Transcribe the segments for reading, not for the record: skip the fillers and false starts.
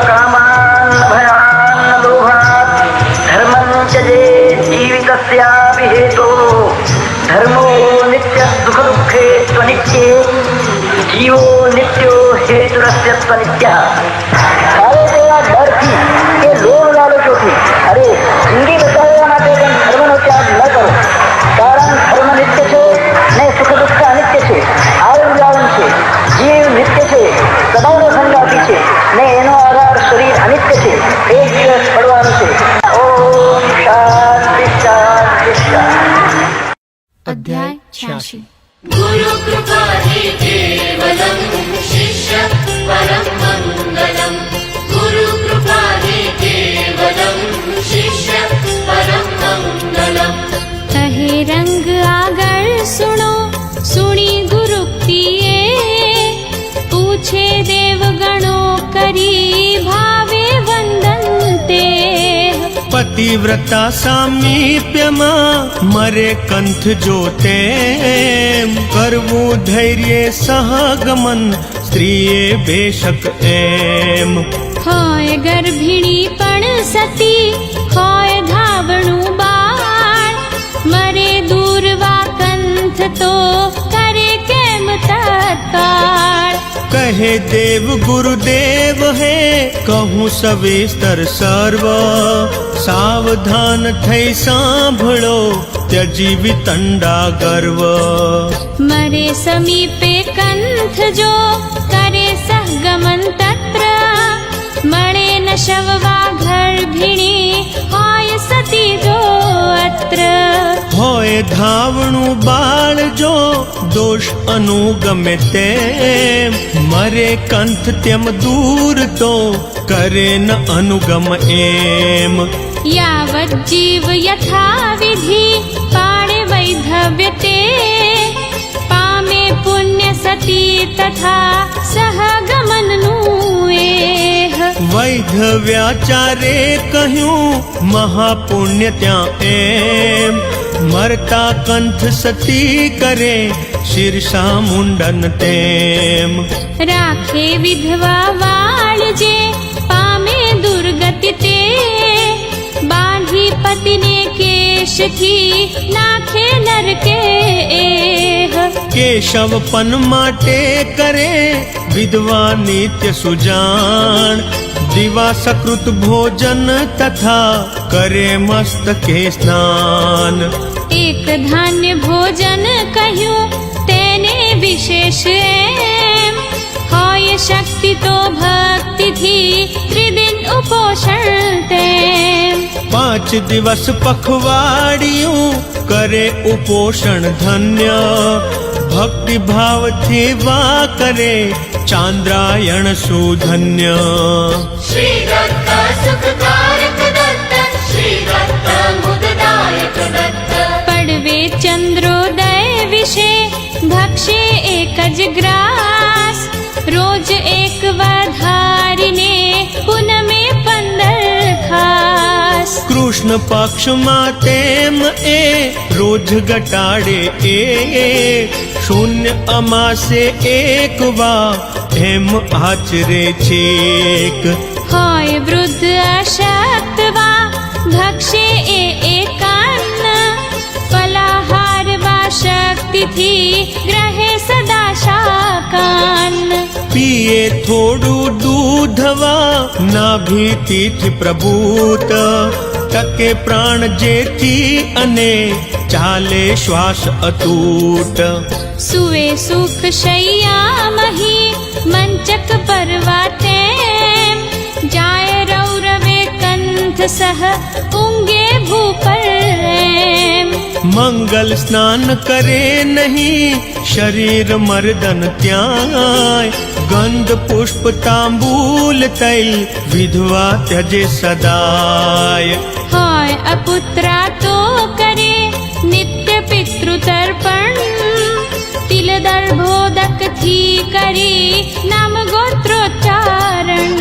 कामान् भयान् लोभात् धर्मं त्यजेत् जीवितस्यापि हेतोः धर्मो नित्यः सुखदुःखे त्वनित्ये जीवो नित्यो हेतुरस्य त्वनित्यः। सारे तेरा डर थी કે લોભ લાલચોથી અરે જિંદગી બચાવવા માટે પણ ધર્મનો ત્યાગ ન કરો, કારણ ધર્મ નિત્ય છે ને સુખ દુઃખ અનિત્ય છે, આવન જાવન છે, જીવ નિત્ય છે, સદાનો સંગાતી છે ને એનો આધાર શરીર અનિત્ય છે, એક દિવસ પડવાનું છે. ઓમ શાંતિ શાંતિ શાંતિ. અધ્યાય 86. गुरु कृपा हि केवलं शिष्य परं मङ्गलम्. गुरु कृपा हि केवलं शिष्य परं मङ्गलम्. कहे रंग आगर सुनो सुनी गुरुक्तिए, पूछे देवगणो करी भावे वंदन ते. पतिव्रता सामीप्यमा मरे कंठ जोते, करवू धैर्य सहगमन स्त्रीए बेशक एम. होय गर्भिणी पण सती होय धावणु बाळ, मरे दूरवा कंठ तो करे केम तत्काळ. कहे देव गुरुदेव है कहूँ सविस्तर सर्व, सावधान थई सांभळो त्यजी वितंडा गर्व. मरे समीपे कंठ जो करे सहगमन तत्र, मळे न शववा गर्भिणी होय सती जो अत्र. होय धावणु बाळ जो दोष अनुगमे ते, मरे कंठ त्यम दूर तो करे न अनुगम एम. यावत् जीव यथा विधि पाणे वैधव्य ते, पामे पुण्य सती तथा सहगमन नु एह. वैधव्याचारे कहूँ महापुण्य त्या एम, मरता कंठ सती करे शीर्षा मुंडन तेम. राखे विधवा वाळ जे पामे दुर्गति ते, बांधी पतिने केश थी नाखे नरके एह. केशवपन माटे करे विधवा नित्य सुजान, दिवा सकृत भोजन तथा करे मस्तके स्नान. एक धान्य भोजन कहूँ तेने विशेष एम, होय शक्ति तो भक्ति थी त्रिदिन उपोषण तेम. 5 दिवस पखवाड़ियों करे उपोषण धन्य, भक्ति भाव थी वा करे चांद्रायण सुधन्य. श्री दत्त सुखकारक दत्त, श्री दत्त मुददायक दत्त. पड़वे चंद्रोदय विषे भक्षे एकज ग्रास, रोज एक वधारिने पुनमे 15 खास. कृष्ण पक्ष मातेम ए रोज घटाड़े ए, शून्य अमासे एक वा हेम आचरे छेक. होय वृद्ध अशक्त वा भक्षे एकान्न, फलाहार वा शक्ति थी ग्रहे सदा शाकान्न. पिए थोड़ू दूधवा नाभि तीर्थ प्रभूत, टके प्राण जेठी अने चाले श्वास अतूट. सुवे सुख शय्या मही मंचक परवाते, जाय रौरवे कंठ सह ऊंगे भूपर. मंगल स्नान करे नहीं शरीर मर्दन त्याय, गंध पुष्प तांबूल तैल विधवा त्यजे सदाय. होय अपुत्रा तो करे नित्य पितृतर्पण, तिल दर्भोदक थी करी नाम गोत्रोच्चारण.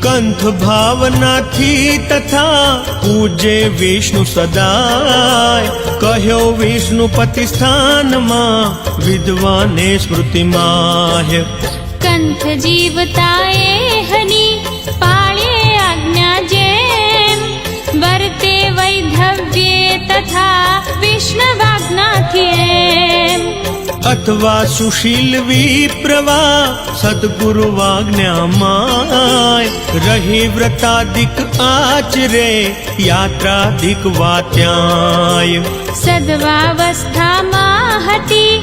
कंठ भावना थी तथा पूजे विष्णु सदाय, कह्यो विष्णुपति स्थान मां विद्वाने स्मृति माह्य. कंठ जीवताए તથા વિષ્ણવાજ્ઞાથી એમ. અથવા સુશીલ વિપ્રવા સદગુરુ આજ્ઞામાય રહી વ્રતાદિક આચરે યાત્રાદિક વાત્યાય. સદવાવસ્થામાં હતી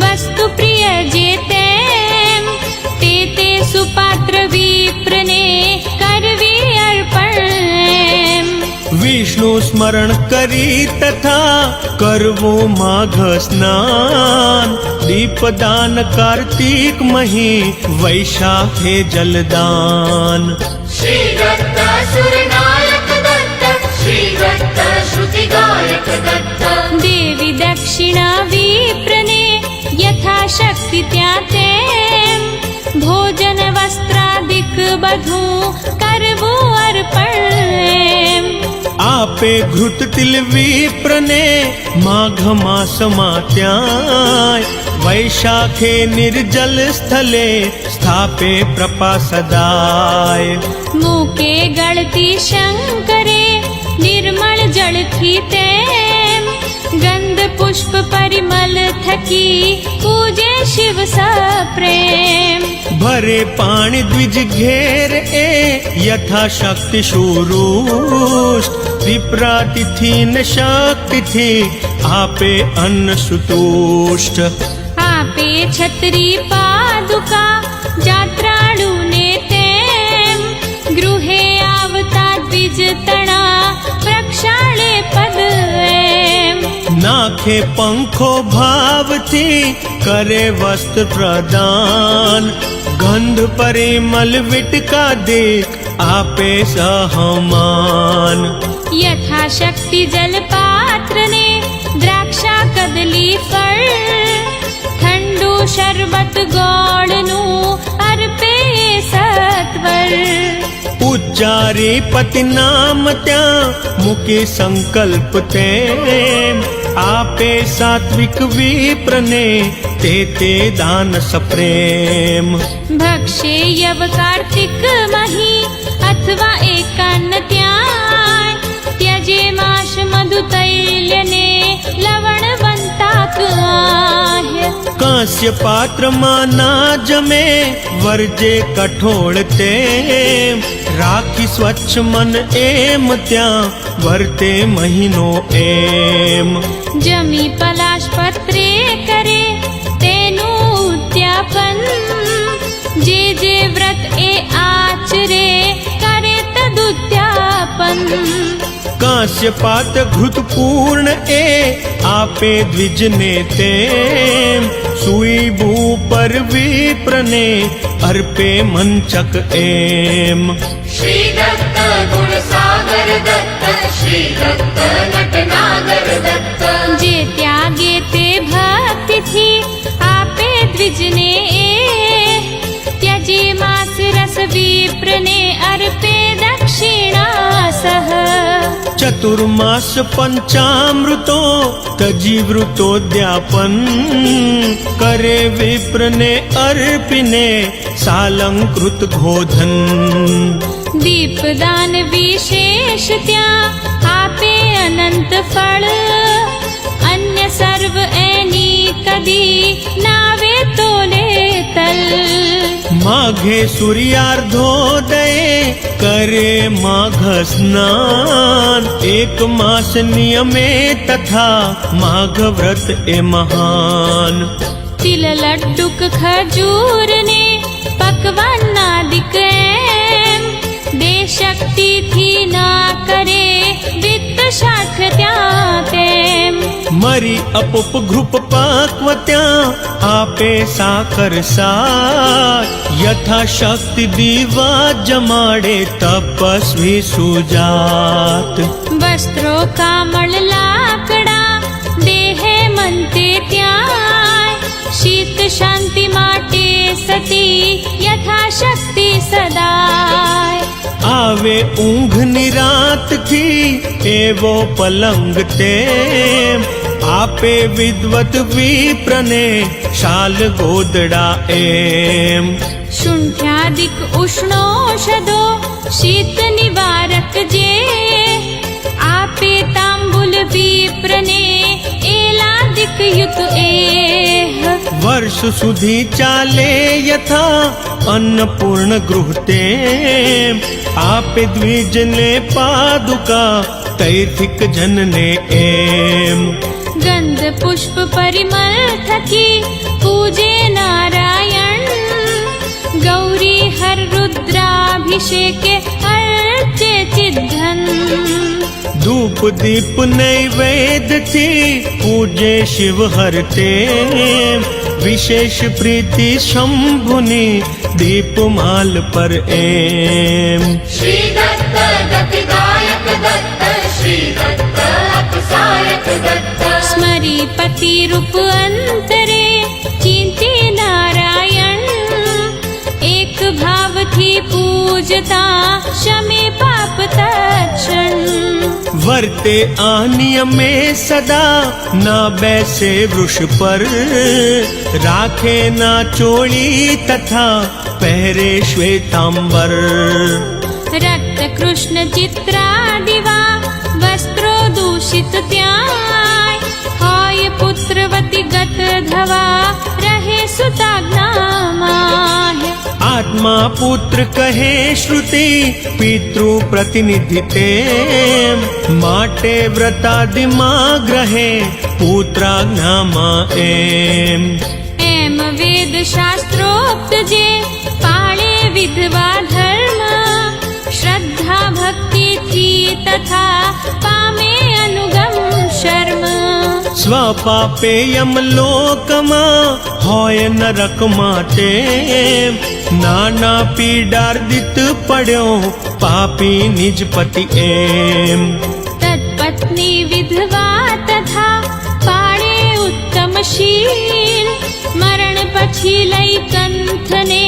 વસ્તુ પ્રિય જે તેમ તે સુપાત્ર વિપ્રને કરવી અર્પણ. વિષ્ણુ સ્મરણ કરી તથા કરવું માઘ સ્નાન દીપદાન કાર્તિક મહી વૈશાખે જલદાન. શ્રી દત્ત સુરનાયક દત્ત શ્રી દત્ત શ્રુતિ ગાયક દત્ત દેવી દક્ષિણા વિપ્રને યથાશક્તિ ત્યાં તેમ ભોજન વસ્ત્રાદિક બધું કરવું અર્પણ. આપે ઘૃત તિલ વિપ્રને માઘ માસમાં ત્યાંય વૈશાખે નિર્જલ સ્થલે સ્થાપે પ્રપા સદાય. મૂકે ગળતી શંકરે નિર્મળ જળથી તેમ ગંધ પુષ્પ પરિમલ થકી પૂજે શિવ સપ્રેમ. ભરે પાણી દ્વિજ ઘેર એ યથાશક્તિ શુરુષ્ટ વિપ્રાતિથિ ન શક્તિથી આપે અન્ન સુતુષ્ટ. આપે છત્રી પાદુકા જાત્રાળુને તેમ ગૃહે આવતા દ્વિજ તણા પ્રક્ષાળે પદ એમ. નાખે પંખો ભાવથી કરે વસ્ત્ર પ્રદાન ગંધ પરિમલ વિટકા દેખ આપે સહમાન. યથાશક્તિ જલપાત્રને દ્રાક્ષા કદલી ફળ ઠંડુ શરબત ગોળનું અર્પે સત્વર. ઉચ્ચારી પતિ નામ ત્યાં મૂકી સંકલ્પ તેમ આપે સાત્વિક વિપ્રને તે દાન સપ્રેમ. ભક્ષે યવ કાર્તિક મહી અથવા એકાન્ન ત્યાં ત્યજે માશ મધુ તૈલ્યને લવણવંતાક આહ્ય. કાંસ્ય પાત્રમાં ના જમે વર્જે કઠોળ તેમ રાખી સ્વચ્છ મન એમ ત્યાં વર્તે મહિનો એમ. જમી પલાશ પત્રે કરે તેનું ઉદ્યાપન જે વ્રત એ આચરે કરે તદુદ્યાપન. કાંસ્ય પાત્ર ઘૃત પૂર્ણ એ આપે દ્વિજને તેમ સુઈ ભૂ પર વિપ્રને અર્પે મંચક એમ. શ્રી દત્ત ગુણ સાગર દત્ત શ્રી દત્ત નટનાગર દત્ત જે ત્યાગે તે ભક્તિથી આપે દ્વિજને ત્યજે માસ રસ વિપ્રને અર્પે દક્ષિણા સહ. ચતુર્માસ પંચામૃતો તજીવૃતોદ્યાપન કરે વિપ્રને અર્પિને સાલંકૃત ગોધન. દીપદાન વિશેષ ત્યાં આપે અનંત ફળ અન્ય સર્વ એની કદી નાવે તોલે તલ. માઘે સૂર્યાર્ધોદય કરે માઘ સ્નાન એક માસ નિયમે તથા માઘ વ્રત એ મહાન. તિલ લડ્ડુક ખજૂરને પકવાનાદિક એમ દે શક્તિથી ના કરે વિત્ત શાખ ત્યાં તેમ. મરી અપુપ ઘૃપ પાક્વ ત્યાં આપે સાકર સાથ યથાશક્તિ દીવા જમાડે તપસ્વી સુજાત. વસ્ત્રો કામળ લાકડા દેહે મંતે ત્યાં શીત શાંતિ માટે સતી યથાશક્તિ સદાય. આવે ઊંઘ નિરાતથી એવો પલંગ તેમ આપે વિદ્વત વિપ્રને શાલ ગોદડા એમ. શુંઠ્યાદિક ઉષ્ણોષધો શીત નિવારક જે આપે તાંબુલ વિપ્રને એલાદિક યુત એહ વર્ષ સુધી ચાલે યથા અન્નપૂર્ણ ગૃહ તેમ આપે દ્વિજને પાદુકા તૈર્થિક જનને એમ ગંધ પુષ્પ પરિમલ થકી પૂજે નારાયણ ગૌરી હર રુદ્રાભિષેકે અર્ચે ચિદ્ધન ધૂપ દીપ નૈવેદ્યથી પૂજે શિવ હર તેમ વિશેષ પ્રીતિ શંભુની દીપમાલ પર એમ श्री दत्त गतिदायक दत्त श्री दत्त अपसायक दत्त સ્મરી પતિ રૂપ અંતરે ચિંતે નારાયણ એક ભાવથી પૂજતા શમે પાપ તક્ષણ વર્તે આ નિયમે સદા ના બેસે વૃષ પર રાખે ના ચોળી તથા પહેરે શ્વેતાંબર રક્ત કૃષ્ણ ચિત્રાદિવા વસ્ત્રો દૂષિત ત્યાંય હોય પુત્રવતી ગત ધવા રહે સુતાજ્ઞામાહ્ય આત્મા પુત્ર કહે શ્રુતિ પિતૃ પ્રતિનિધિ તેમ માટે વ્રતાદિમાં ગ્રહે પુત્રાજ્ઞામાં એમ એમ વેદ શાસ્ત્રોક્ત જે પાળે વિધવા ધર્મ શ્રદ્ધા ભક્તિથી તથા પામે અનુગમ શર્મ સ્વપાપે યમલોકમાં હોય નરકમાં તેમ નાના પીડાર્દિત પડ્યો પાપી નિજ પતિ એમ તત્પત્ની વિધવા તથા પાળે ઉત્તમ શીલ મરણ પછી લઈ કંથને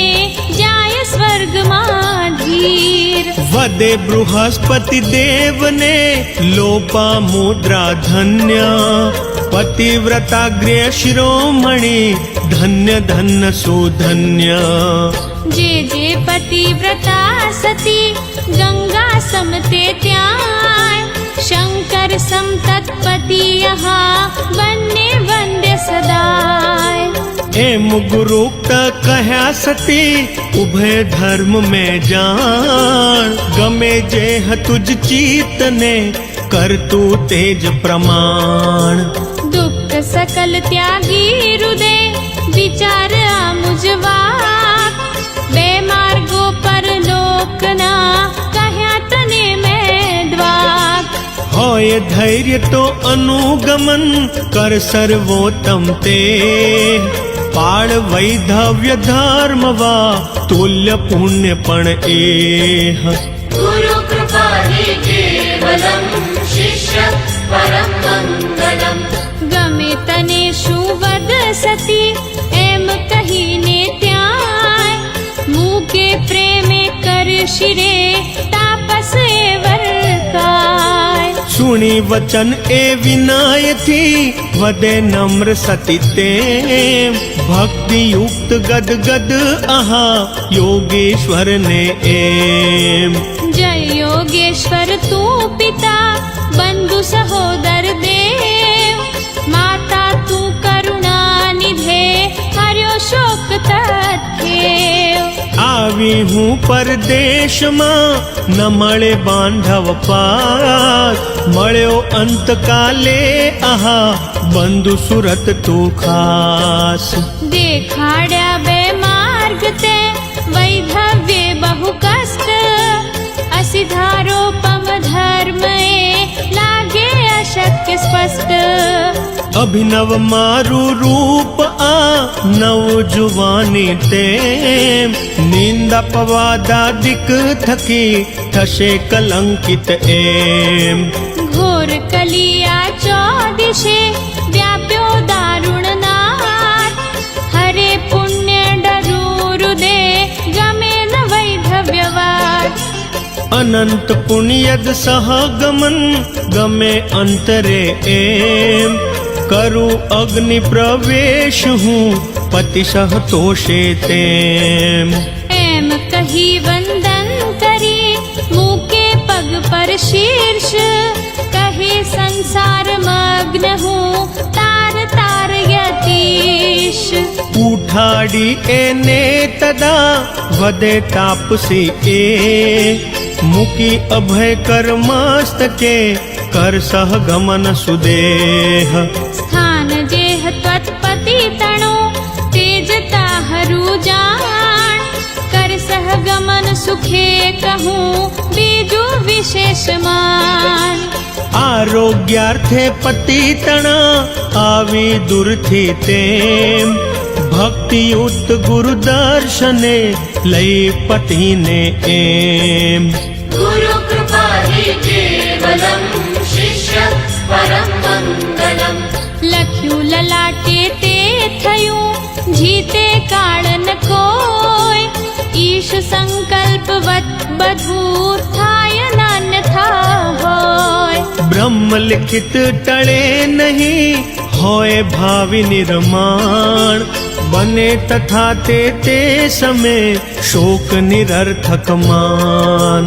જાય સ્વર્ગમાં ધીર વદે બૃહસ્પતિ દેવને લોપા મુદ્રા ધન્ય પતિવ્રતાગ્ર્ય શિરોમણી ધન્ય ધન્ય સુધન્ય જે જે પતિવ્રતા સતી ગંગા સમતે ત્યાં શંકર સમ તત્પતિ યહા બંને વંદે સદાય એમ ગુરુક્ત કહ્યા સતી ઉભય ધર્મ મેં જાણ ગમે જે તુજ ચિત્તને કરતું તેજ પ્રમાણ દુઃખ સકલ ત્યાગી હૃદય વિચાર આ મુજવા બે માર્ગો પર લોકના કહ્યા તને મેં દ્વાક હોય ધૈર્ય તો અનુગમન કર સર્વોત્તમ તે પાળ વૈધવ્ય ધર્મવા તુલ્ય પુણ્ય પણ એહ गुरु कृपा ही केवलम शिष्य परम मंगलम ગમે તને શું વદ સતી એમ કહીને ત્યાં મૂકે પ્રેમે કર શિરે તાપસ એ વર્તાય સુણી વચન એ વિનયથી વધે નમ્ર સતી તેમ ભક્તિ યુક્ત ગદગદ આહા યોગેશ્વરને એમ જય યોગેશ્વર તું પિતા બંધુ સહોદર દેવ માતા તું કરુણા નિધે હર્યો શોક તથેવ આવી હું પરદેશમાં ન મળે બાંધવ પાસ મળ્યો અંતકાલે આહા બંધુ સુરત તું ખાસ દેખાડ્યા બે માર્ગ તે વૈધવ્ય બહુ કષ્ટ અસિધારોપમ ધર્મ એ લાગે અશક્ય સ્પષ્ટ અભિનવ મારું રૂપ આ નવ જુવાની તેમ નિંદા પવાદાદિક થકી થશે કલંકિત એમ ઘોર કલિયા ચોદિશે વ્યાપ્યો દારુણ નાથ હરે પુણ્ય ડરૂરુદે ગમે ન વૈધવ્યવાદ અનંત પુણ્યદ સહગમન ગમે અંતરે એમ કરું અગ્નિ પ્રવેશ હું પતિશહ તોષે તેમ એમ કહી વંદન કરી મૂકે પગ પર શીર્ષ કહે संसार मग्न हूँ तार तार यतीश। ઉઠાડી એને તદા વદે તાપસી મૂકી અભય કર મસ્તકે કર સહગમન સુદેહ। स्थान जेह त्वत्पति तणो तेज ताहरू जान कर सहगमन सुखे कहूँ बीजू विशेष मान। આરોગ્યાર્થે પતિતણા આવી દૂરથી તેમ ભક્તિયુક્ત ગુરુ દર્શને લઈ પતિને એમ। गुरु कृपा ही केवलम शिष्य परम मंगलम। लख्यू ललाटे ते थयूं जीते काल न कोय ईश संकल्प वत बधू थाय नान्यथा होय। બ્રહ્મ લિખિત ટળે નહીં હોય ભાવિ નિર્માણ બને તથા તે સમય શોક નિરર્થક માન।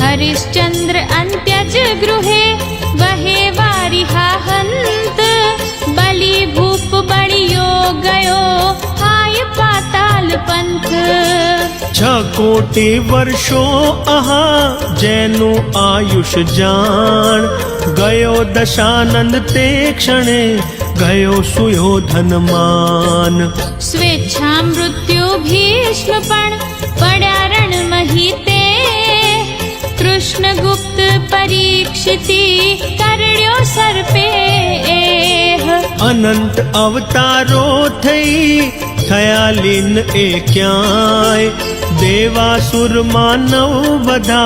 हरिश्चंद्र अंत्यज गृहे वहे वारिहा हंत बलि भूप बड़ियो गयो हाय पाताल पंथ। 6 કોટી વર્ષો આહા જેનું આયુષ જાણ ગયો દશાનંદ તે ક્ષણે ગયો સુયોધન માન। स्वेच्छा मृत्यु भीष्म पण पड्या रण महीते कृष्ण गुप्त परीक्षिति करड्यो सर्पे एह। અનંત અવતારો થઈ થયા લીન એ ક્યાંય દેવાસુર માનવ બધા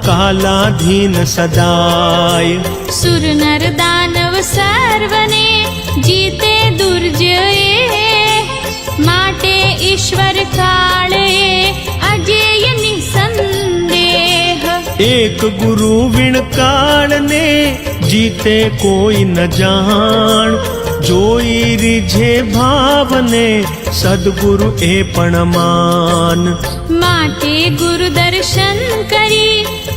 કાલાધીન સદાય। सुर नर दानव सर्वने जीते दुर्जये माटे ईश्वर काळे अजेय निसंदेह। એક ગુરુ વિણ કાળને જીતે કોઈ ન જાણ જોઈ રીઝે ભાવને સદગુરુ એ પણ માન। माटे गुरु दर्शन करी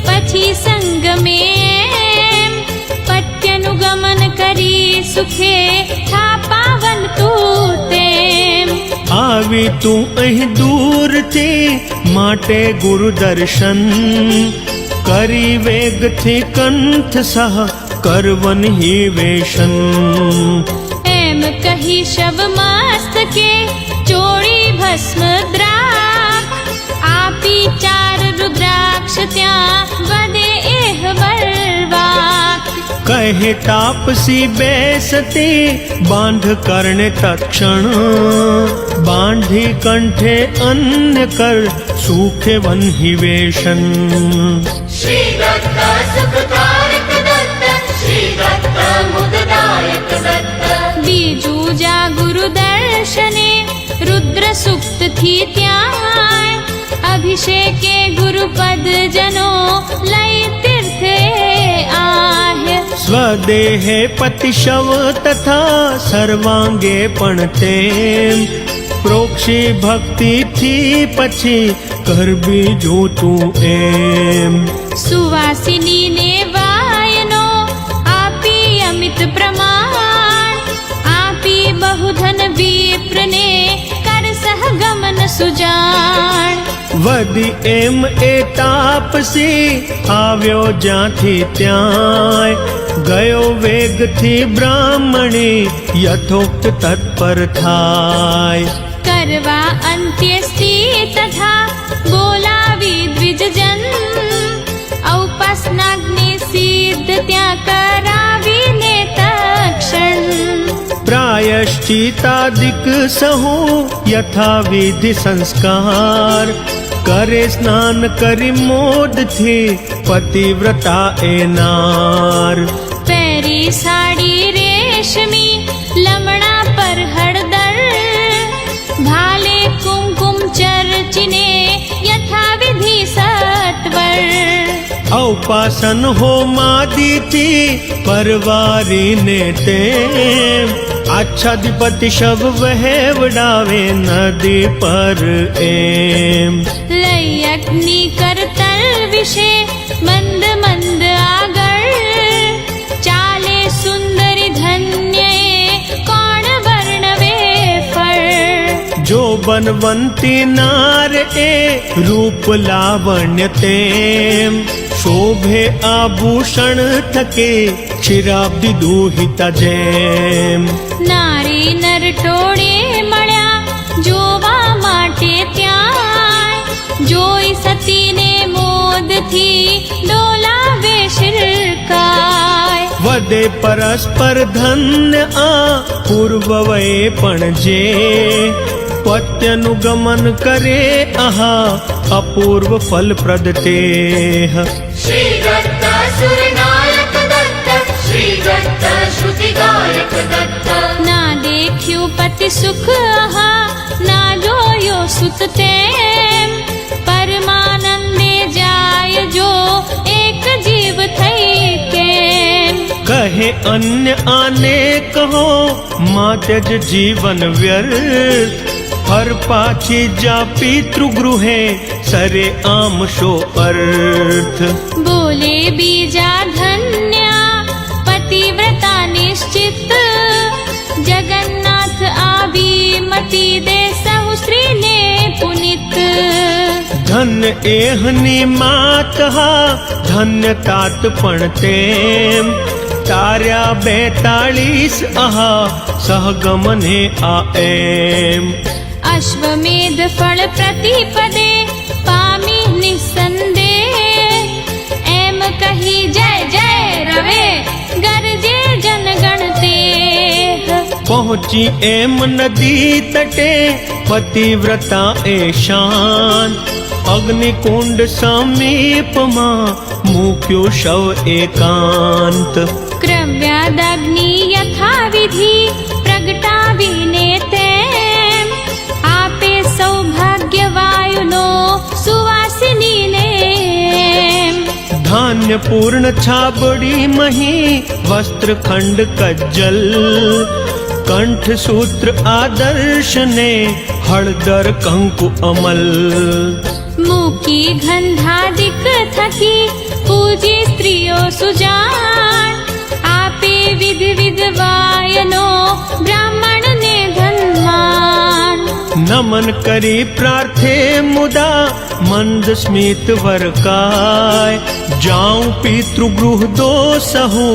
पछी संग में पत्यनुगमन करी सुखे था पावन तू तेम। આવી તું અહીં દૂરથી માટે ગુરુ દર્શન કરી વેગથી કંઠ સહ કરવન હિ વેશન। एम कही शब मस्त के चोरी भस्म द्राक आपी चार रुद्राक्ष त्या वदे एह बलवाक। કહે તાપસી બેસતી બાંધ કરણે તક્ષણ બાંધી કંઠે અન્ય કર સુખે વન્હી વેશન। श्री दत्त सुखकारक दत्त श्री दत्त मुददायक दत्त। बीजू जा गुरु दर्शने रुद्र सुक्त थी त्याय अभिषेके गुरु पद जनो लय तीर्थे आहे। સ્વદેહે પતિશવ તથા સર્વાંગે પણ તેમ પ્રોક્ષી ભક્તિથી પછી કરબી જોતું એમ। सुवासिनी ने वायनो आपी अमित प्रमाण आपी बहुधन विप्र ने कर सहगमन सुजान। વદી એમ એ તાપસી આવ્યો જ્યાંથી ત્યાંય ગયો વેગથી બ્રાહ્મણી યથોક્ત તત્પર થાય। करवा अंत्येष्टि तथा बोलावी द्विज जन औपासनाग्नि सिद्ध त्या करावी ने तक्षण। પ્રાયશ્ચિતાદિક સહુ યથાવિધિ સંસ્કાર કરે સ્નાન કરી મોદથી પતિવ્રતા એ નાર। पैरी साड़ी रेशमी लमणा पर हड़दर भाले कुमकुम चर्चिने यथा विधि सत्वर। ઔપાસન હોમાદિથી પરવારીને તેમ આચ્છાદિપતિ શવ વહેવડાવે નદી પર એમ। લઈ અગ્નિ કરતલ વિશે મંદ મંદ આગળ ચાલે बनवंती नार ए रूप लावण्य तेम शोभे आभूषण थके क्षीराब्दी दूहिता जेम નારી નર ટોળે મળ્યા જોવા માટે ત્યાં જોઈ સતીને મોદથી ડોલાવે શિરકાય વદે પરસ્પર ધન્ય આ પૂર્વવયે પણ જે પત્યનું ગમન કરે આહા અપૂર્વ ફલપ્રદ તે श्री दत्त सुर नायक दत्त श्री दत्त श्रुति गायक दत्त ના દેખ્યું પતિ સુખ આહા ના જોયો સુત તેમ પરમાનંદે જાય જો એક જીવ થઈ કેમ કહે અન્ય આને કહો માત્યજ જીવન વ્યર્થ હર પાછી જા પિતૃગૃહે સરે આમ શો અર્થ બોલે બીજા ધન્યા પતિવ્રતા નિશ્ચિત જગન્નાથ આવી મતી દે સહુ સ્ત્રીને પુનિત ધન્ય એહની માત હા ધન્ય તાત પણ તેમ તાર્યા 42 આહા સહગમને આ એમ અશ્વમેધ ફળ પ્રતિપદે પામી નિસંદેહ એમ કહી જય જય રવે ગરજે જનગણ તે પહોંચી એમ નદી તટે પતિવ્રતા એ શાંત અગ્નિકુંડ સમીપમાં મૂક્યો શવ એકાંત ક્રવ્યાદગ્નિ યથાવિધિ પ્રગટાવીને તેમ આપે સૌભાગ્ય વાયુનો સુવાસિનીને ધાન્ય પૂર્ણ છાબડી મહી વસ્ત્ર ખંડ કજ્જલ કંઠ સૂત્ર આદર્શને હળદર કંકુ અમલ મૂકી ગંધાદિક થકી પૂજી સ્ત્રીઓ સુજાણ આપે વિધ વાયનો બ્રાહ્મણને ધનમાન નમન કરી પ્રાર્થે મુદા મંદ સ્મિત વરકાય જાઉં પિતૃગૃહ દો સહુ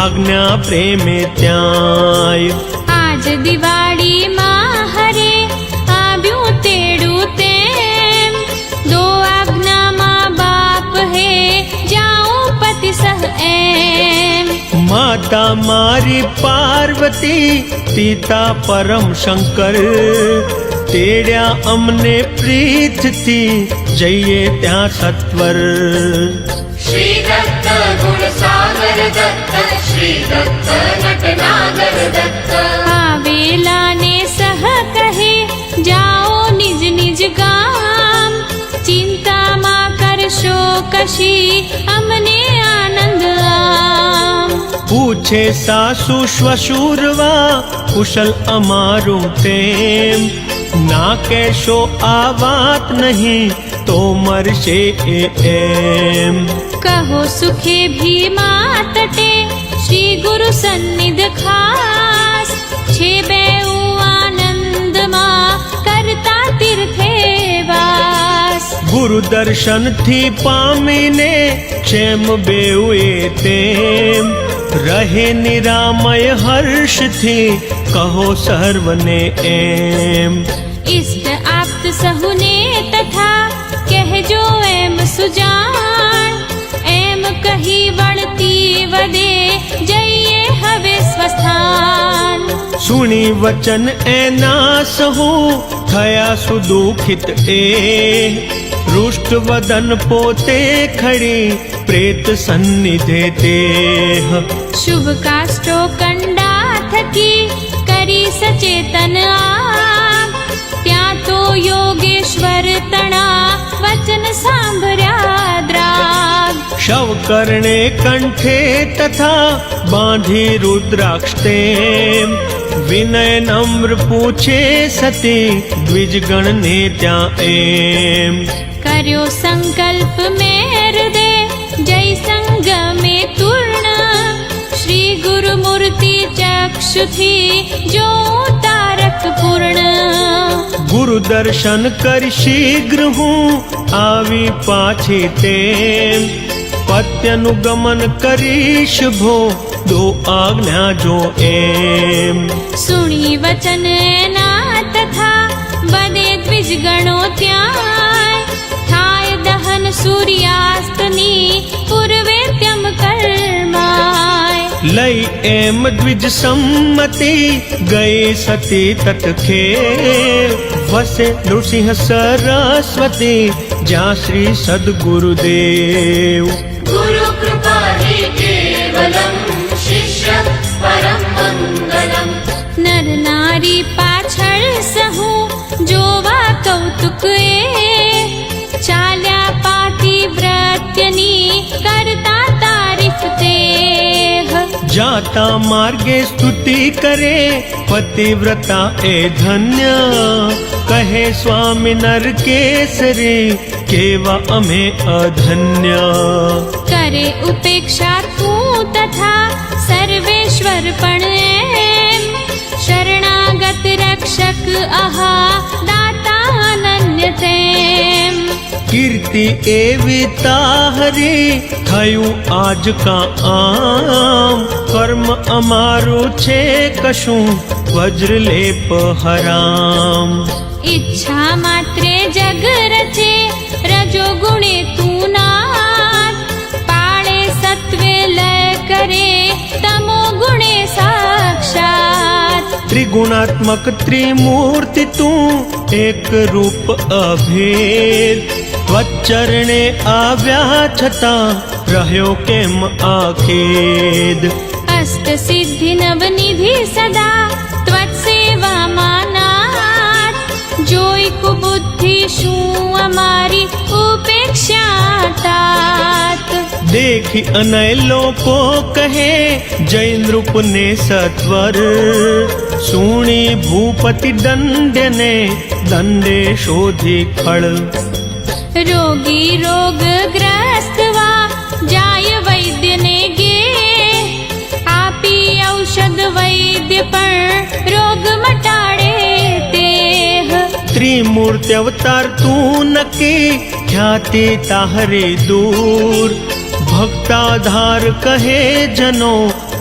આજ્ઞા પ્રેમે ત્યાંય આજ દિવાળીમાં હરે આવ્યું તેડું તેમ દો આજ્ઞામાં બાપ હે જાઉં પતિ સહ એમ માતા મારી પાર્વતી પિતા પરમ શંકર તેડ્યા અમને પ્રીતથી જઈએ ત્યાં સત્વર श्री दत्त गुण सागर दत्त श्री दत्त नटनागर दत्त આવેલાને સહ કહે જાઓ નિજ નિજ ગામ ચિંતામાં કરશો કશી અમને આનંદ આમ પૂછે સાસુ શ્વશુરવા કુશલ અમારું તેમ ના કહેશો આ વાત નહીં તો મરશે એમ કહો સુખે ભીમા તટે શ્રી ગુરુ સન્નિધ ખાસ છે બેઉ આનંદમાં કરતા તીર્થે વાસ ગુરુ દર્શનથી પામીને ક્ષેમ બેઉએ તેમ રહે નિરામય હર્ષથી કહો સર્વને એમ ઇષ્ટ આપ્ત સહુને તથા કહેજો એમ સુજાણ એમ કહી વળતી વદે જઈએ હવે સ્વસ્થાન સુણી વચન એના સહુ થયા સુદુખિત એ रुष्ट वदन पोते खड़ी प्रेत सन्निधे ते शुभ काष्टो कंडा थकी કરી સચેતન આગ ત્યાં તો યોગેશ્વર તણા વચન સાંભળ્યા દ્રાગ शव कर्णे कंठे तथा बांधी रुद्राक्ष तेम विनय नम्र पूछे सती द्विज गण ने त्या एम કર્યો સંકલ્પ મેં હૃદય જય સંગમે તૂર્ણ શ્રી ગુરુ મૂર્તિ ચક્ષુથી જો તારક પૂર્ણ ગુરુ દર્શન કરી શીઘ્ર હું આવી પાછી તેમ પત્યનું ગમન કરીશ ભો દો આજ્ઞા જો એમ સુણી વચન એના તથા બદે દ્વિજ ગણો ત્યાં થાય દહન સૂર્યાસ્તની પૂર્વે ત્યમ કર્માય લઈ એમ દ્વિજ સંમતિ ગઈ સતી તટખે વસે નૃસિંહ સરસ્વતી જ્યાં શ્રી સદગુરુદેવ गुरु कृपा हि केवलम् शिष्य परम मंगलम् નર નારી પાછળ સહુ જોવા કૌતુક એ ચાલ્યા પાતિવ્રત્યની કરતા તારીફ તે જાતા માર્ગે સ્તુતિ કરે પતિવ્રતા એ ધન્ય કહે સ્વામી નર કેસરી કેવા અમે અધન્ય કરે ઉપેક્ષા તું તથા સર્વેશ્વર પણ એમ શરણાગત રક્ષક આહા દાતા અનન્ય તેમ કીર્તિ એવી તાહરી થયું આજ કા આમ કર્મ અમારું છે કશું વજ્રલેપ હરામ ઈચ્છા માત્રે જગ રચે રજો ગુણે તું નાથ પાળે સત્વે લય કરે તમો ગુણે સાક્ષાત ત્રિગુણાત્મક ત્રિમૂર્તિ તું એક રૂપ અભેદ ત્વચરણે આવ્યા છતાં રહ્યો કેમ આખેદ અષ્ટ સિદ્ધિ નવનિધિ સદા ત્વત્સેવામાં નાથ જોઈ કુબુદ્ધિ શું અમારી ઉપેક્ષા તાત દેખી અનય લોકો કહે જય નૃપ ને સત્વર સુણી ભૂપતિ દંડને દંડે શોધી ખળ રોગી રોગગ્રસ્ત વા જાય વૈદ્યને ગે આપી ઔષધ વૈદ્ય પણ રોગ મટાડે તે ત્રિમૂર્તિ અવતાર તું નકી ખ્યાતિ તાહરે દૂર ભક્તાધાર કહે જનો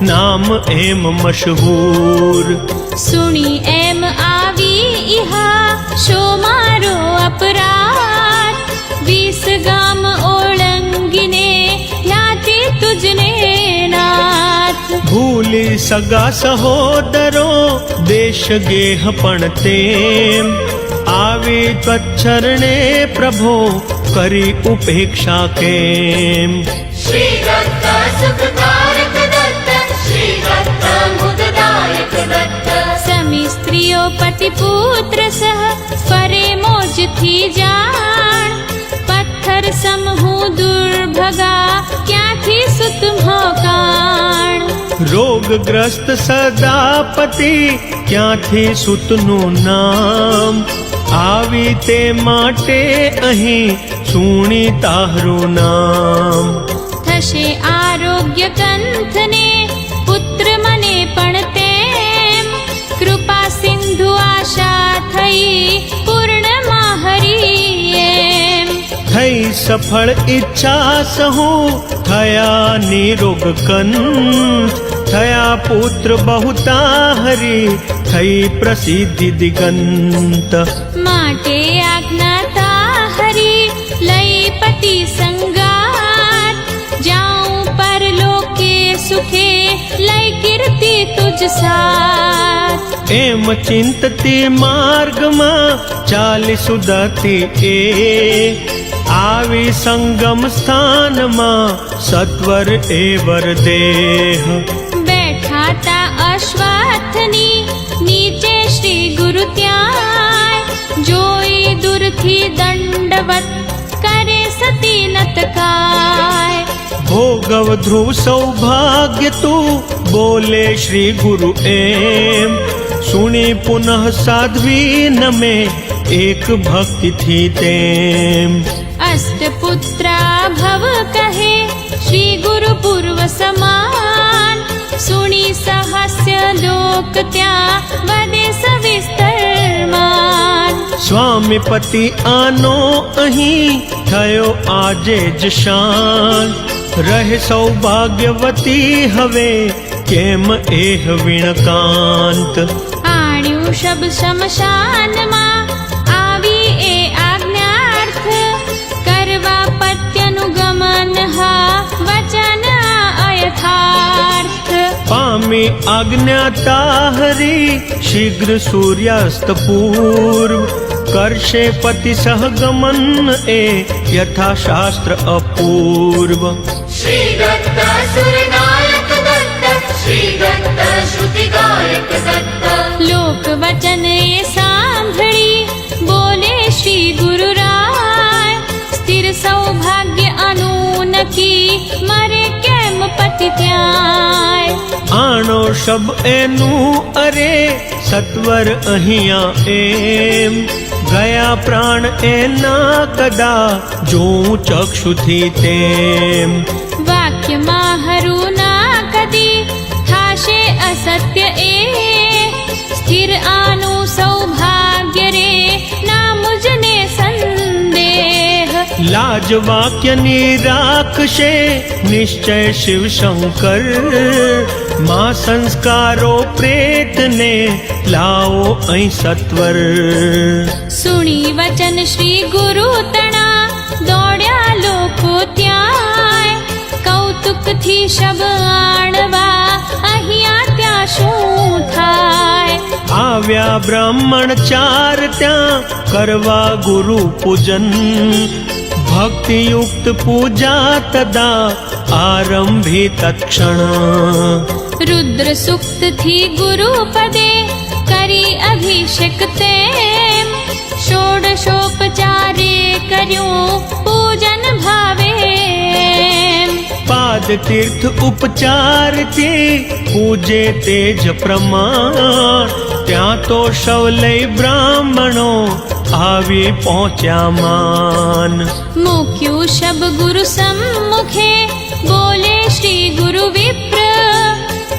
નામ એમ મશહૂર સુણી એમ આવી ઇહા શો મારો અપરાધ 20 ગામ ઓળંગીને ધ્યાતી તુજને નાથ ભૂલી સગા સહોદરો દેશ ગેહ પણ તેમ આવી ત્વચરણે પ્રભો કરી ઉપેક્ષા કેમ श्री दत्त सुखकारक दत्त श्री दत्त मुददायक दत्त સમી સ્ત્રીઓ પતિ પુત્ર સહ ફરે મોજથી જાણ પથ્થર સમૂહ દુર્ભગા ક્યાંથી સુત મોકાણ રોગગ્રસ્ત સદાપતિ ક્યાંથી સુતનું નામ આવી તે માટે અહીં સુણી તાહરું નામ થશે આરોગ્ય કંથને પુત્ર મને પણ તેમ કૃપા સિંધુ આશા થઈ પૂર્ણમાં હરી એમ થઈ સફળ ઈચ્છા સહુ થયા નિરોગ કંથ થયા પુત્ર બહુતા હરી થઈ પ્રસિદ્ધિ દિગંત માટે આજ્ઞાતા હરી લઈ પતિ સંગાત જાઉં પરલોકે સુખે લઈ કીર્તિ તુજ સાથ એમ ચિંતતી માર્ગમાં ચાલી સુદતી એ આવી સંગમ સ્થાનમાં સત્વર એ વરદેહ બેઠા તા અશ્વત્થની નીચે શ્રી ગુરુ ત્યાં જોઈ દૂરથી દંડવત કરે સતી નતકાય ભોગવ ધ્રુવ સૌભાગ્ય તું બોલે શ્રી ગુરુ એમ સુણી પુનઃ સાધ્વી નમે એક ભક્તિથી તેમ અષ્ટપુત્રા ભવ કહે શ્રી ગુરુ પૂર્વ સમાન સુણી સહસ્ય લોક ત્યાં વદે સવિસ્તર માન સ્વામીપતિ આનો અહીં થયો આજે જ શાન રહે સૌભાગ્યવતી હવે કેમ એહ વીણકાંત આણ્યું શબ શમશાનમાં આવી એ આજ્ઞાર્થ કરવા પત્યનું ગમન હા વચન અયથાર્થ પામી આજ્ઞાતા હરી શીઘ્ર સૂર્યાસ્ત પૂર્વ કરશે પતિ સહગમન એ યથા શાસ્ત્ર અપૂર્વ શ્રી દત્ત સુરનાયક દત્ત શ્રી દત્ત શ્રુતિ ગાયક દત્ત લોક વચન એ સાંભળી બોલે શ્રી ગુરુ રાય સ્થિર સૌભાગ્ય અનુનકી મરે કેમ પતિ ત્યાંય આણો શબ એનું અરે સત્વર અહીંયા એમ ગયા પ્રાણ એના કદા જોઉં ચક્ષુથી તેમ વાક્યમાં હરું ના કદી થાશે અસત્ય એ સ્થિર આનું સૌભાગ્ય રે ના મુજને સંદેહ લાજ વાક્યની રાખશે નિશ્ચય શિવ શંકર માં સંસ્કારો પ્રેતને લાવો અહીં સત્વર સુણી વચન શ્રી ગુરુ તણા દોડ્યા લોકો ત્યાં કૌતુકથી શબ આણવા અહીંયા ત્યાં શું થાય આવ્યા બ્રાહ્મણ ચાર ત્યાં કરવા ગુરુ પૂજન ભક્તિયુક્ત પૂજા તદા આરંભી તત્ક્ષણ રુદ્ર સુક્ત થી ગુરુ પદે કરી અભિષેક તેમ ષોડશોપચારે કર્યું પૂજન ભાવે પાદ તીર્થ ઉપચારથી પૂજે તેજ પ્રમાણ ત્યાં તો સૌલય બ્રાહ્મણો આવી પહોંચ્યા માન મૂક્યું શબ ગુરુ સમ્મુખે બોલે શ્રી ગુરુ વિપ્ર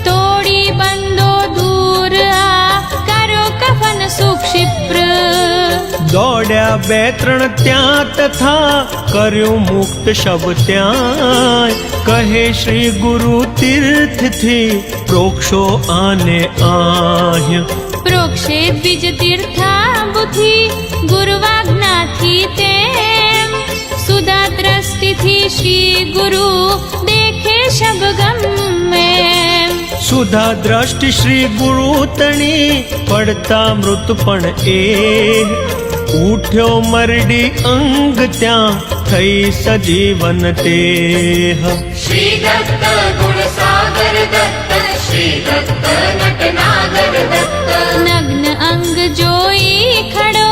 તોડી બંધો દૂર આ કરો કફન સુક્ષિપ્ર દોડ્યા બે ત્રણ ત્યાં તથા કર્યું મુક્ત શબ ત્યાં કહે શ્રી ગુરુ તીર્થથી પ્રોક્ષો આને આહ્ય પ્રોક્ષે દ્વિજ તીર્થાબુધિ ગુરુવાજ્ઞાથી તેમ સુધા દ્રષ્ટિથી શ્રી ગુરુ દેખે શબ ગમે સુધા દ્રષ્ટિ શ્રી ગુરુ તણી પડતા મૃત પણ એ ઉઠ્યો મરડી અંગ ત્યાં થઈ સજીવન તેહ શ્રી દત્ત ગુણ સાગર દત્ત શ્રી દત્ત નટનાગર દત્ત નગ્ન અંગ જોઈ ખડો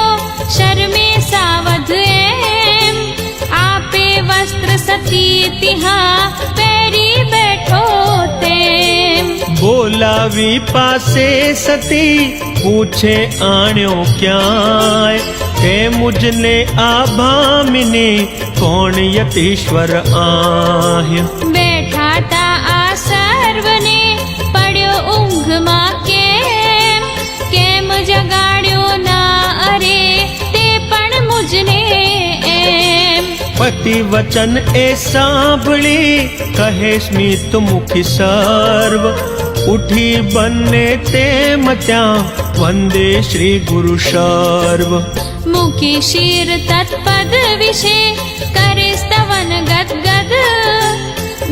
શર્મે સાવધ એમ આપે વસ્ત્ર સતી તિહા પહેરી બેઠો તેમ બોલાવી પાસે સતી પૂછે આણ્યો ક્યાંય કે મુજને આ ભામિની કોણ યતીશ્વર આહ્ય બેઠા તા આ સર્વને પડ્યો ઊંઘમાં કેમ કેમ જગાડ્યો ના અરે તે પણ મુજને એમ પતિ વચન એ સાંભળી કહે સ્મિત મુખી સર્વ ઉઠી બંને તેમ ત્યાં વંદે શ્રી ગુરુ સર્વ મુખી શિર તત્પદ વિશે કરે સ્તવન ગદગદ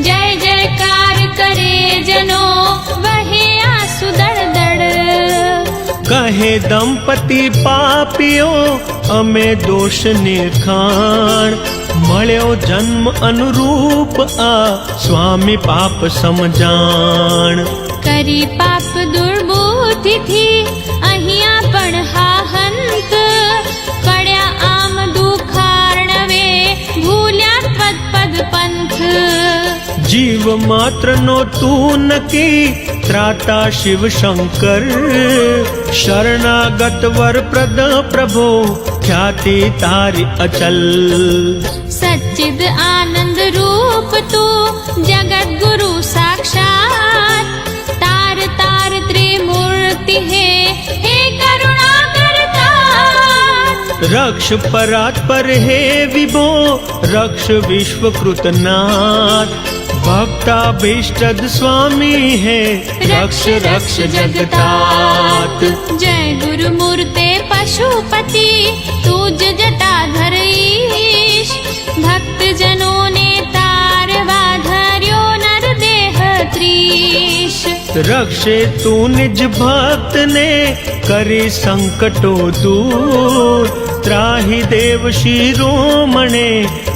જય જયકાર કરે જનો વહે આંસુ દળદળ કહે દંપતિ પાપીઓ અમે દોષ નિખાણ મળ્યો જન્મ અનુરૂપ આ સ્વામી પાપ સમજાણ કરી પાપ દુર્બુદ્ધિથી અહીંયા પણ હાહંત પડ્યા આમ દુખાર્ણવે ભૂલ્યા ત્વત્પદ પંથ જીવ માત્ર નો તું નકી ત્રાતા શિવ શંકર શરણાગત વર પ્રદ પ્રભો ખ્યાતિ તારી અચલ સચ્ચિદ આનંદ રૂપ તું જગત ગુરુ સાક્ષાત તાર તાર ત્રિમૂર્તિ હે હે કરુણા કરતા रक्ष परात्पर हे विभो रक्ष विश्वकृतनाथ भक्ताभीष्टद स्वामी है रक्ष रक्ष जगतात। जय गुरु मूर्ते पशुपति तुझ जटाधर ईश भक्त जनों ने तारवा धर्यो नर देह त्रीश। रक्षे तू निज भक्त ने करी संकटो दूर त्राहि देव शिरोमणे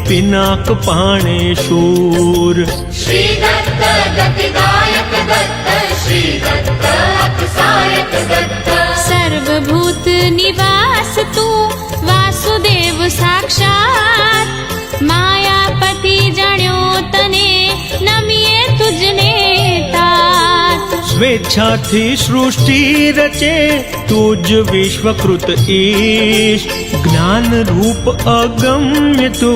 पिनाक पाणे शूर। श्री दत्त गतिदायक दत्त श्री दत्त अतिसायक दत्त। सर्वभूत निवास तू वासुदेव साक्षात मायापति जाण्यो तने नमिए तुझने तात। स्वेच्छाथी सृष्टि रचे तुझ विश्वकृत ईश ज्ञान रूप अगम्य तू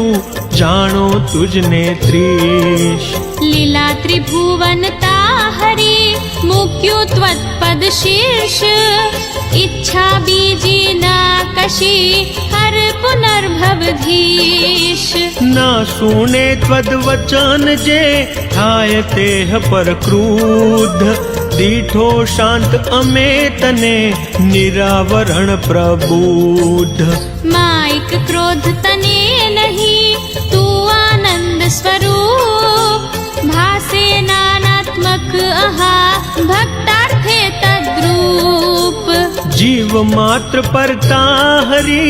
जानो तुझने त्रीश। लीला त्रिभुवन ताहरी मुक्यु त्वत्पद शीर्ष इच्छा बीजी ना कशी हर पुनर्भवधीश। ना सुने त्वद वचन जे थाय तेह पर क्रुद्ध दीठो शांत अमे तने निरावरण प्रबुद्ध। माइक क्रोध तने नहीं तू आनंद स्वरूप भासे नानात्मक अहा भक्तार्थे तद्रूप। जीव मात्र परता हरि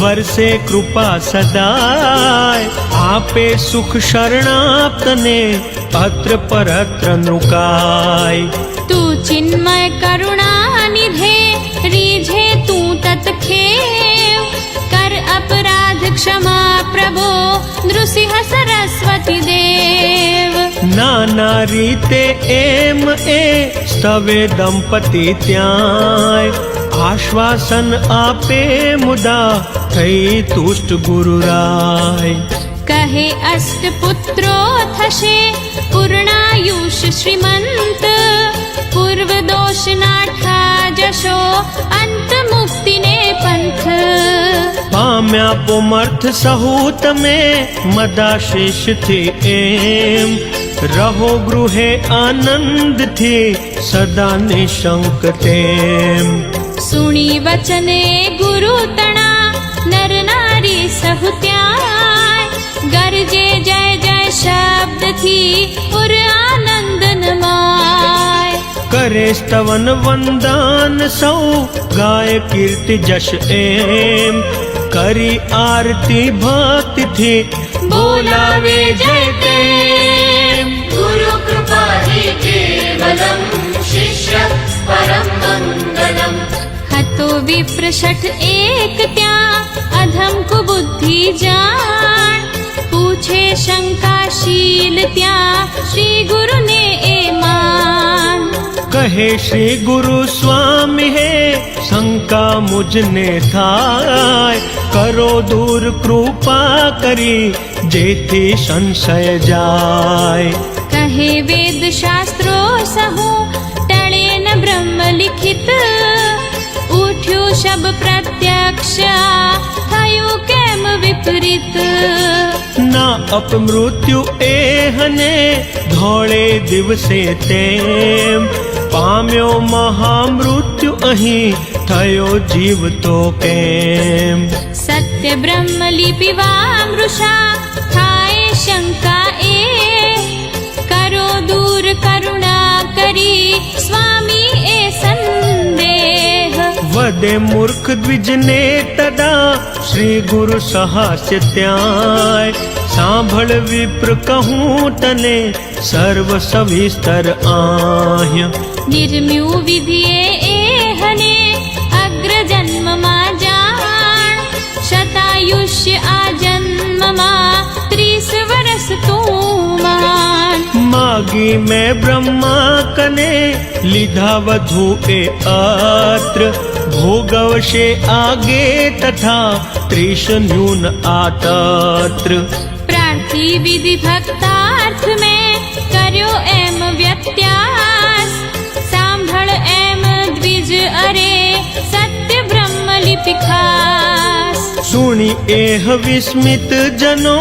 वर्षे कृपा सदाय आपे सुख शरणाप्तने अत्र परत्र नुकाय। तू चिन्मय करुणा निधे रीझे तू तत्खेव कर अपराध क्षमा प्रभो नृसिंह सरस्वती देव। नाना रीते एम ए स्तवे दंपति त्याय आश्वासन आपे मुदा थई तुष्ट गुरुराय। कहे अष्ट पुत्रो थशे पूर्णायुष श्रीमंत पूर्व दोष नाठा जशो अंत मुक्ति ने पंथ। पाम्या पुमर्थ सहूत में मदाशिष थी एम रहो गृहे आनंद थी सदा निशंक तेम। सुनी वचने गुरु तणा नर नारी सहु त्याय गरजे जय जय शब्द थी उर आनंद नमाय। करे स्तवन वंदन सौ गाय कीर्ति जश एम करी आरती भक्ति थी बोलावे जय तेम। गुरु कृपा ही केवलम शिष्य परम मंगलम। हतो विप्र शठ एक त्या अधम कुबुद्धि जान पूछे शंकाशील त्या श्री गुरु ने ए मान। कहे श्री गुरु स्वामी है शंका मुझने थाय करो दूर कृपा करी जेथी संशय जाय। कहे वेद शास्त्रो सहु टळे न ब्रह्म लिखित उठ्यो शब प्रत्यक्ष थयो केम विपरीत। ना अपमृत्यु एहने धोळे दिवसे तेम पाम्यो महामृत्यु अही थयो जीव तो केम। सत्य ब्रह्म लिपि वामृषा थाए शंका ए करो दूर करुणा करी स्वामी ए संदेह। वदे मूर्ख द्विज ने तदा श्री गुरु सहास्य त्याय सांभळ विप्र कहूँ तने सर्व सविस्तर आह्य। निर्म्यु विधिये एहने अग्र जन्म मा जान शतायुष्य आ जन्म मा 30 वर्ष तू मान। मागी मैं ब्रह्मा कने लीधा वधु ए अत्र भोगवशे आगे तथा 30 न्यून आतत्र। प्रार्थी विधि भक्तार्थ में कर्यो एम व्यत्यास सांभळ एम द्विज अरे सत्य ब्रह्म लिपि खास। સુણી એહ વિસ્મિત જનો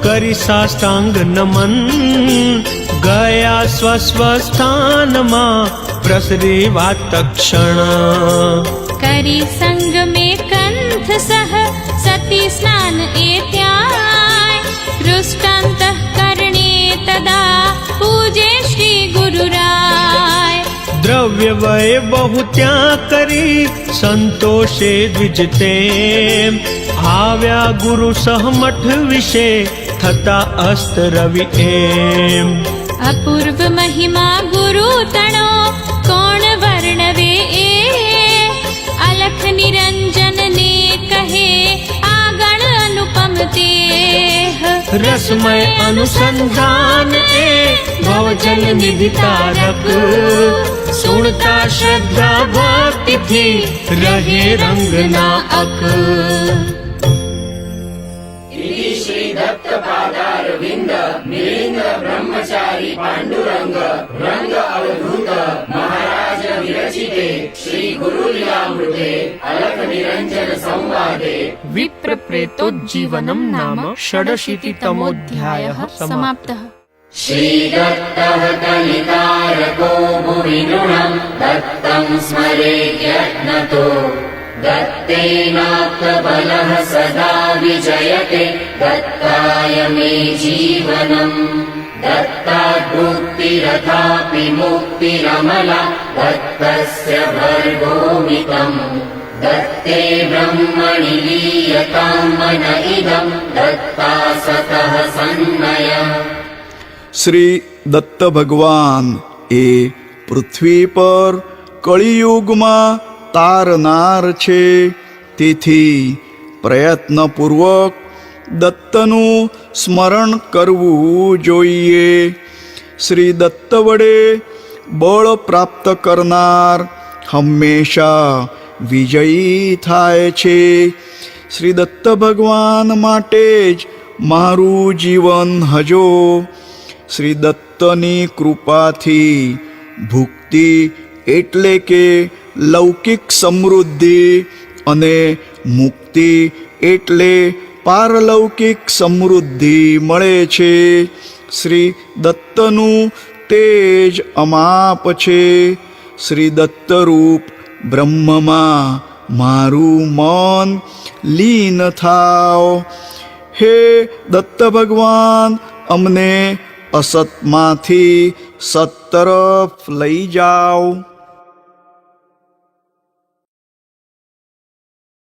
કરી સાષ્ટાંગ નમન ગયા સ્વસ્થાનમાં પ્રસરી વાત તક્ષણ કરી સંગ में કંથ સહ સતી સ્નાન એ ત્યાય દૃષ્ટાંત કરણે તદા પૂજે શ્રી ગુરુરાય દ્રવ્ય વય બહુ ત્યાં કરી સંતોષે દ્વિજતે આવ્યા ગુરુ સહમઠ વિશે થતા અસ્ત રવિ એમ અપૂર્વ મહિમા ગુરુ તણો કોણ વર્ણવે એ અલખ નિરંજન ને કહે આગળ અનુપમ તેહ રસમય અનુસંધાન એ ભવજન નિધિ તારક સુણતા શ્રદ્ધા ભક્તિથી રહે રંગના અક इति श्री दत्त पादारविंद मिलिंद ब्रह्मचारी पांडुरंग रंग अवधूत महाराज विरचिते श्री गुरुलीलामृते अलख निरंजन संवादे विप्रप्रेतोज्जीवनं नाम षडशीतितमोऽध्यायः समाप्तः। श्रीदत्तः कलिकारको भुवि नृणम् दत्तं स्मरेद्यत्नतो दत्तेनाप्तबलः सदा विजयते दत्ताय मे जीवनम् दत्ताद्मुक्तिरथापि मुक्तिरमला दत्तस्य भर्गोमितम् दत्ते ब्रह्मणि लीयतां मन इदं दत्तासतः सन्नय। શ્રી દત્ત ભગવાન એ પૃથ્વી પર કળિયુગમાં તારનાર છે, તેથી પ્રયત્નપૂર્વક દત્તનું સ્મરણ કરવું જોઈએ. શ્રી દત્ત વડે બળ પ્રાપ્ત કરનાર હંમેશા વિજયી થાય છે. શ્રી દત્ત ભગવાન માટે જ મારું જીવન હજો. શ્રી દત્તની કૃપાથી ભુક્તિ એટલે કે લૌકિક સમૃદ્ધિ અને મુક્તિ એટલે પારલૌકિક સમૃદ્ધિ મળે છે. શ્રી દત્તનું તેજ અમાપ છે. શ્રી દત્તરૂપ બ્રહ્મમાં મારું મન લીન થાવ. હે દત્ત ભગવાન, અમને અસતમાંથી સત તરફ લઈ જાઓ.